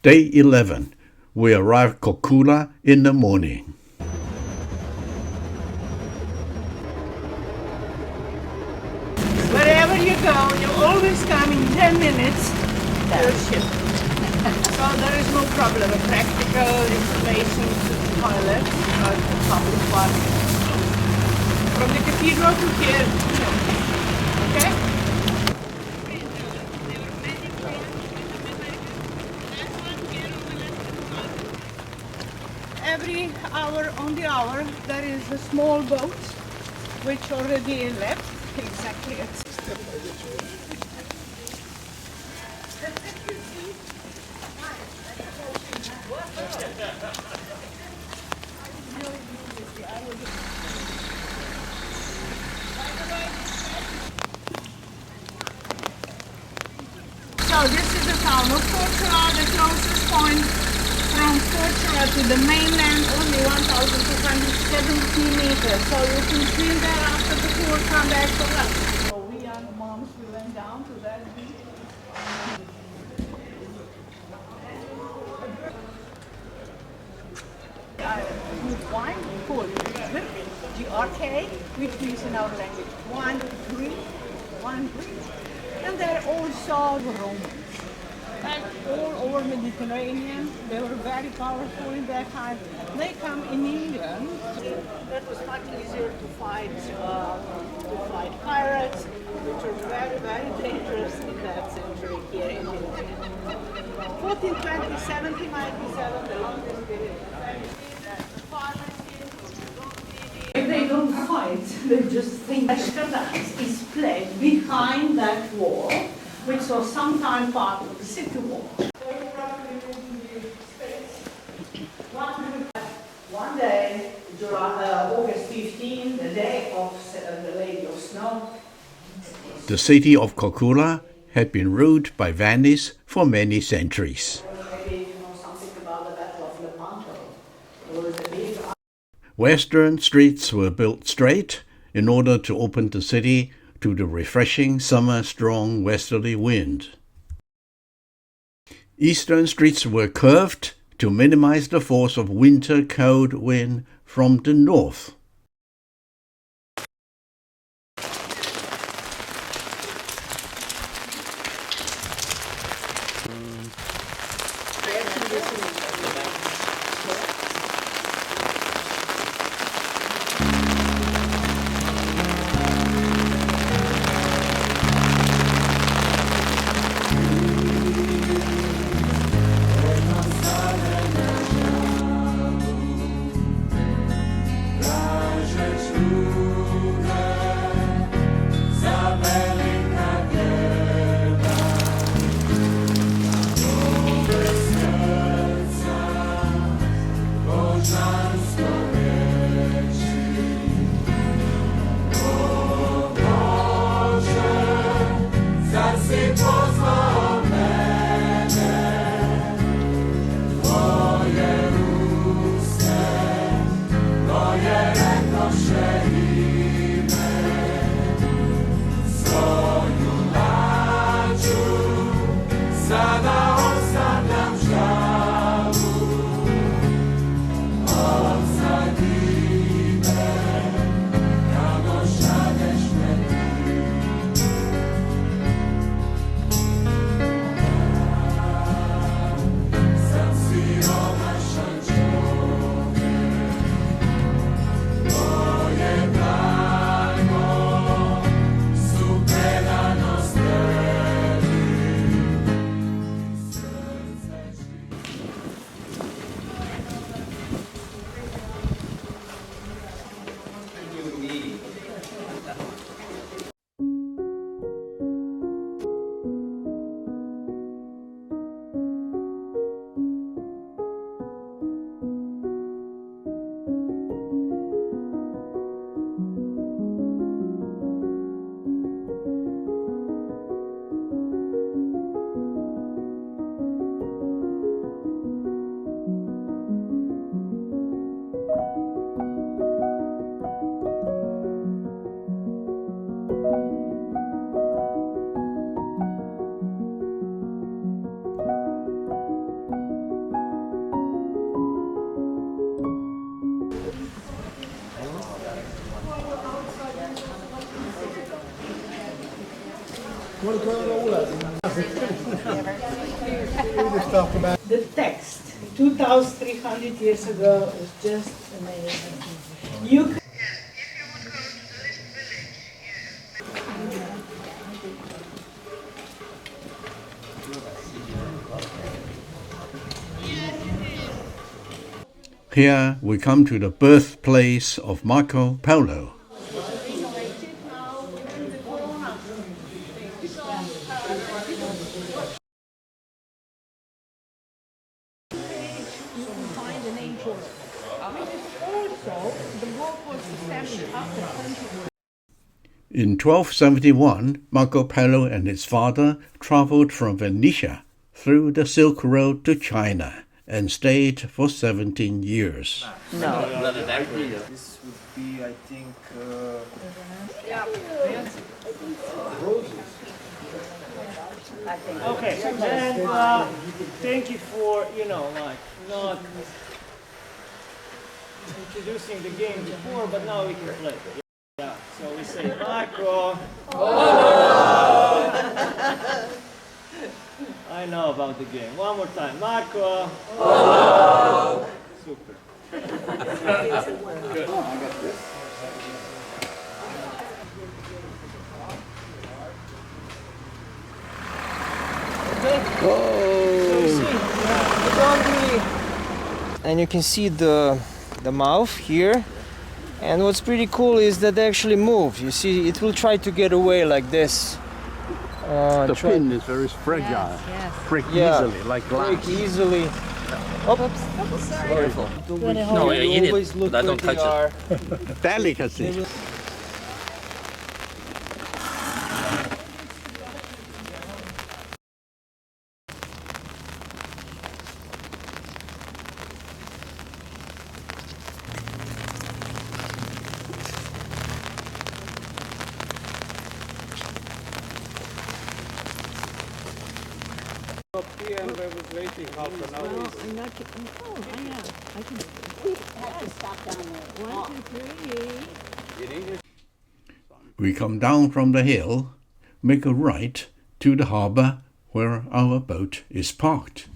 Day 11. We arrived Korcula in the morning. Wherever you go, you always come in 10 minutes to your ship. So there is no problem. A practical installation to the toilet or to public parking. From the cathedral to here, okay? Every hour on the hour there is a small boat which already left exactly at 6. So this is the town of Korcula, the closest point from Korcula to the mainland, only 1,270 meters. So you can swim there after the tour, come back for lunch. So we young moms, we went down to that beach. Wine called GRK, which means in our language one green. And they're also Romans. Like all over Mediterranean, they were very powerful in that time. They come in England. That was much easier to fight pirates, which were very, very dangerous in that century here in Italy. 1420, 1797, the longest period. If they don't fight, they just think Amsterdam is played behind that wall, which was sometime part of the city wall. One day, August 15, the day of the Lady of Snow. The city of Korcula had been ruled by Venice for many centuries. Maybe you know something about the Battle of Lepanto. It was a big. Western streets were built straight in order to open the city to the refreshing summer-strong westerly wind. Eastern streets were curved to minimize the force of winter cold wind from the north. The text, 2,300 years ago, is just amazing. You could Here we come to the birthplace of Marco Polo. find an angel. Also, the book was established after 20 In 1271, Marco Polo and his father traveled from Venetia through the Silk Road to China and stayed for 17 years. This would be, I think, Okay, and thank you for, not introducing the game before, but now we can play. Yeah, so we say, Marco. I know about the game. One more time, Marco. Super. and you can see the mouth here. And what's pretty cool is that they actually move. You see, it will try to get away like this. The pin is very fragile. Break easily, like glass. Break easily. Oops. Sorry. No, you eat always it, look but I don't where touch they it. are. Delicacy. We come down from the hill, make a right to the harbour where our boat is parked.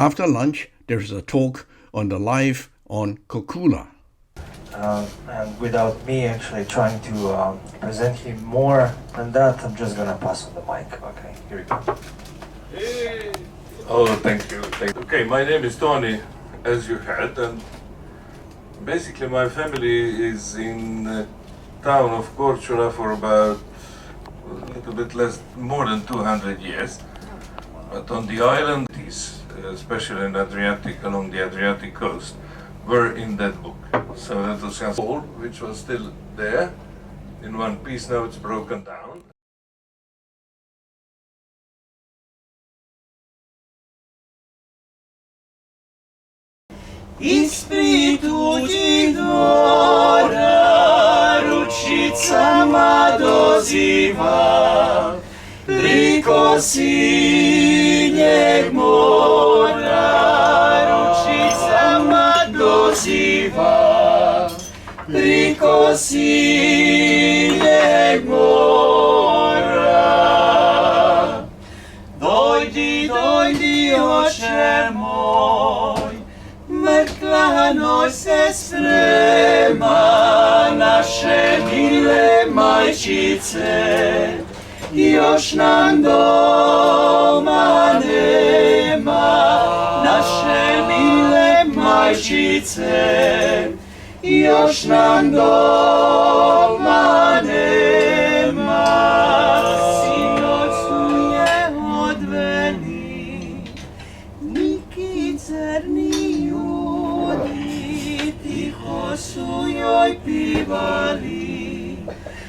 After lunch, there is a talk on the life on Korcula. And without me actually trying to present him more than that, I'm just gonna pass on the mic. Okay, here we go. Oh, thank you. Okay, my name is Tony, as you heard, and basically my family is in the town of Korcula for about a little bit more than 200 years. But on the island, especially in Adriatic, along the Adriatic coast, were in that book. So that was old, which was still there in one piece. Now it's broken down. Ispred tuđih dvora ručicama doziva, priko sinjeg mora ručicama doziva, priko sinjeg mora. Dojdi, dojdi, oče moj, mrtva noć se sprema, naše mile majčice, još nam doma nema. Naše mile majčice, još nam doma nema. Sinoć su je odveli neki crni ljudi, tiho su joj pivali,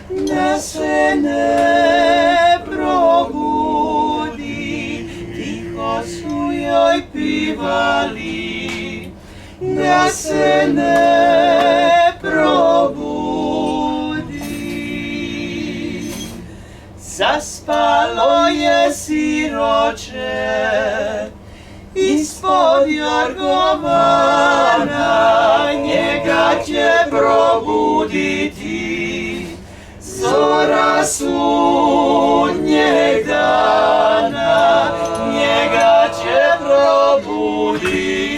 da se ne probudi. Tiho su joj pivali, da se ne probudi. Zaspalo je siroče ispod jorgovana, njega će probuditi zora sudnjeg dana, njega će probuditi.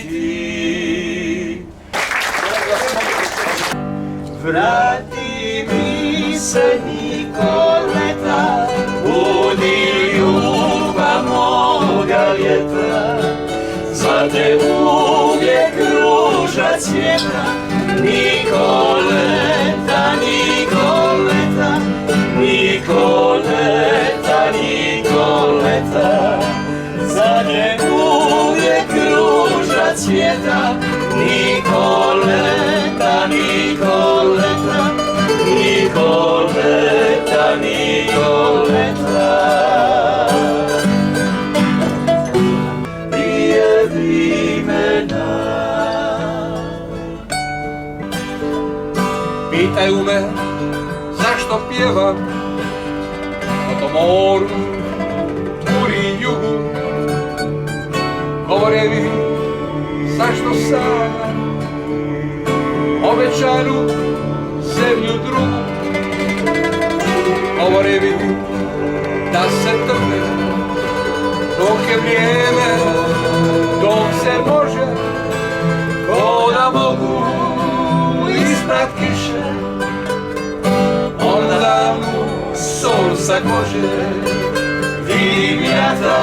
Vrati mi se Nikoleta, budi ljubav moga ljeta, za te uvijek ruža cvjeta. Nikoleta, Nikoleta, Nikoleta, Nikoleta, za te uvijek ruža cvjeta. Nikoleta, Nikoleta, Nikoleta, Nikoleta. Prije vrimena pitaju me zašto pjevam o tom moru, turi jugu. Govore mi zašto sanjam obećanu zemlju drugu. Govore mi da se trpe dok je vrijeme, dok se može, ko da mogu isprat kiše, onda mu sol sa kože. Vidim jata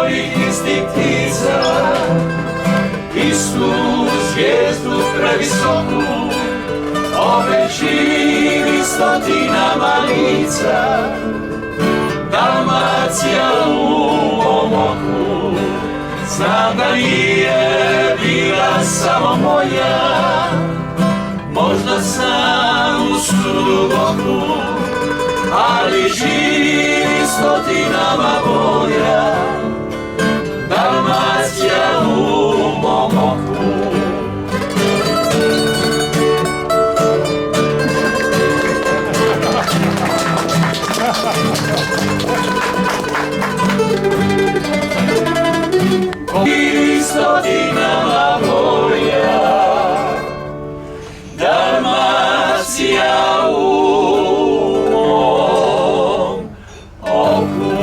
onih istih ptica, istu zvijezdu previsoku, opet živi stotinama lica. Dalmacija u mom oku, znam da nije bila samo moja, možda sam u suboku, ali živi stotinama boja. Dalmacija u mom oku. Živi stotinama boja. Dalmacija u mom oku.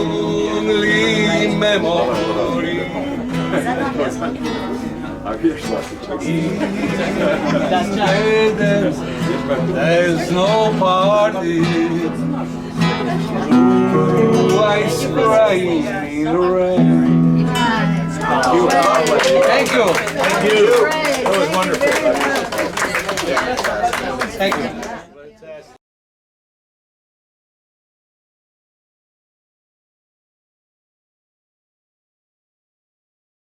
only memory. There's no party. Blue eyes crying in the rain. Thank you. Thank you. That was wonderful. Thank you.